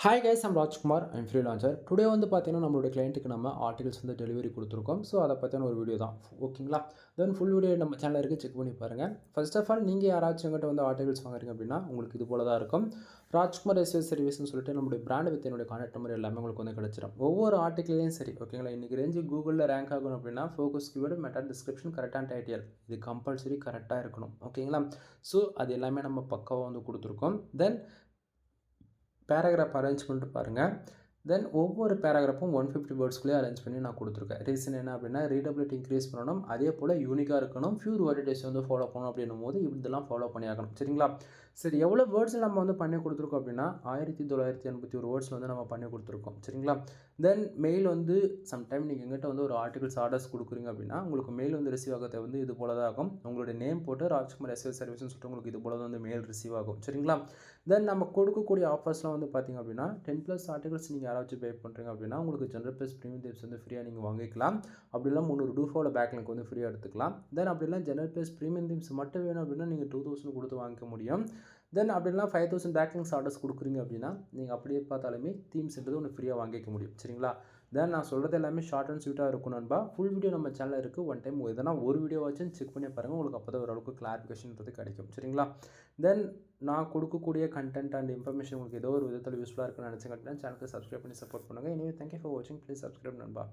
Hi guys, I'm Rajkumar. I'm freelancer. Today வந்து பார்த்தீங்கன்னா, நம்மளுடைய கிளையண்ட்டுக்கு நம்ம ஆர்டிகல்ஸ் வந்து டெலிவரி கொடுத்துருக்கோம். ஸோ, அதை பற்றின ஒரு வீடியோ தான். ஓகேங்களா? தென் ஃபுல் வீடியோ நம்ம சேனலில் இருக்குது, செக் பண்ணி பாருங்கள். ஃபர்ஸ்ட் ஆஃப் ஆல், நீங்கள் யாராச்சும் எங்கிட்ட வந்து ஆர்டிகல்ஸ் வாங்குறீங்க அப்படின்னா, உங்களுக்கு இது போல தான் இருக்கும். ராஜ்குமார் எஸ்எஸ் சர்வீஸ்னு சொல்லிட்டு நம்மளுடைய பிராண்ட் வித் என்னுடைய கான்டாக்ட் நம்பர் எல்லாமே உங்களுக்கு வந்து கிடச்சிடும். ஒவ்வொரு ஆர்டிகல்லையும் சரி, ஓகேங்களா? இன்றைக்கி ரேஞ்சு கூகுளில் ரேங்க் ஆகணும் அப்படின்னா, ஃபோக்கஸ் கீவேர்டு, மெட்டா டிஸ்கிரிப்ஷன், கரெக்டான டைட்டில் இது கம்பல்சரி கரெக்டாக இருக்கணும். ஓகேங்களா? ஸோ, அது எல்லாமே நம்ம பக்காவாக வந்து கொடுத்துருக்கோம். தென் பேராகிராஃப் அரேஞ்ச் பண்ணிட்டு பாருங்கள். தென் ஒவ்வொரு பேராகிராஃபும் 150 வேர்ட்ஸ்குள்ளேயே அரேஞ்ச் பண்ணி நான் கொடுத்துருக்கேன். ரீசன் என்ன அப்படின்னா, ரீடபிலிட்டி இன்க்ரீஸ் பண்ணணும், அதே போல் யூனிக்காக இருக்கணும், ஃபியூர் வேர்டிடேஸ் வந்து ஃபாலோ பண்ணணும் அப்படின்னும் போது இதெல்லாம் ஃபாலோ பண்ணி ஆகணும். சரிங்களா? சரி, எவ்வளோ வேர்ட்ஸ் நம்ம வந்து பண்ணி கொடுத்துருக்கோம் அப்படின்னா 1981 வேர்ட்ஸ் வந்து நம்ம பண்ணி கொடுத்துருக்கோம். சரிங்களா? தென் மெயில் வந்து சம்டைம் நீங்கள் எங்கிட்ட வந்து ஒரு ஆர்டிகல்ஸ் ஆர்டர்ஸ் கொடுக்குறீங்க அப்படின்னா, உங்களுக்கு மெயில் வந்து ரிசீவ் ஆகிறது வந்து இது போல தான் ஆகும். உங்களுடைய நேம் போட்டு ராஜ்குமார் எஸ்எஸ் சர்வீஸ்னு சொல்லிட்டு உங்களுக்கு இது போல தான் வந்து மெயில் ரிசீவ் ஆகும். சரிங்களா? தென் நம்ம கொடுக்கக்கூடிய ஆஃபர்ஸ்லாம் வந்து பார்த்திங்க அப்படின்னா, 10+ ஆர்டிகல்ஸ் நீங்கள் யாராச்சும் பே பண்ணுறீங்க அப்படின்னா, உங்களுக்கு ஜென்ரல் ப்ளஸ் ப்ரீமியம் டிப்ஸ் வந்து ஃப்ரீயாக நீங்கள் வாங்கிக்கலாம். அப்படி இல்லை 300 டூஃபாவில் பேக்லிங்க் வந்து ஃப்ரீயாக எடுத்துக்கலாம். தென் அப்படி இல்லை ஜென்ரல் ப்ளஸ் ப்ரீமியம் டிப்ஸ் மட்டும் வேணும் அப்படின்னா, நீங்கள் 2000 கொடுத்து வாங்கிக்க முடியும். தென் அப்படின்னா 5000 பேக்லிங்ஸ் ஆர்டர்ஸ் கொடுக்குறீங்க அப்படின்னா, நீங்கள் அப்படியே பார்த்தாலுமே தீம்ஸ்ன்றது ஒன்று ஃப்ரீயாக வாங்கிக்க முடியும். சரிங்களா? தென் நான் சொல்கிறது எல்லாமே ஷார்ட் அண்ட் ஸ்வீட்டாக இருக்கும் நண்பா. ஃபுல் வீடியோ நம்ம சேனலில் இருக்குது. ஒன் டைம் எதனா ஒரு வீடியோ வச்சுன்னு செக் பண்ணி பாருங்கள். உங்களுக்கு அப்போ தான் ஓரளவுக்கு கிளாரிஃபிகேஷன்றது கிடைக்கும். சரிங்களா? தென் நான் கொடுக்கக்கூடிய கண்டென்ட் அண்ட் இன்ஃபர்மேஷன் உங்களுக்கு ஏதோ ஒரு விதத்தில் யூஸ்ஃபுல்லாக இருக்குன்னு நினச்சிங்க அப்படின்னா சேனலுக்கு சப்ஸ்கிரைப் பண்ணி சப்போர்ட் பண்ணுங்கள். எனவே தேங்க்யூ ஃபார் வாட்சிங். ப்ளீஸ் சப்ஸ்கிரைப் நண்பா.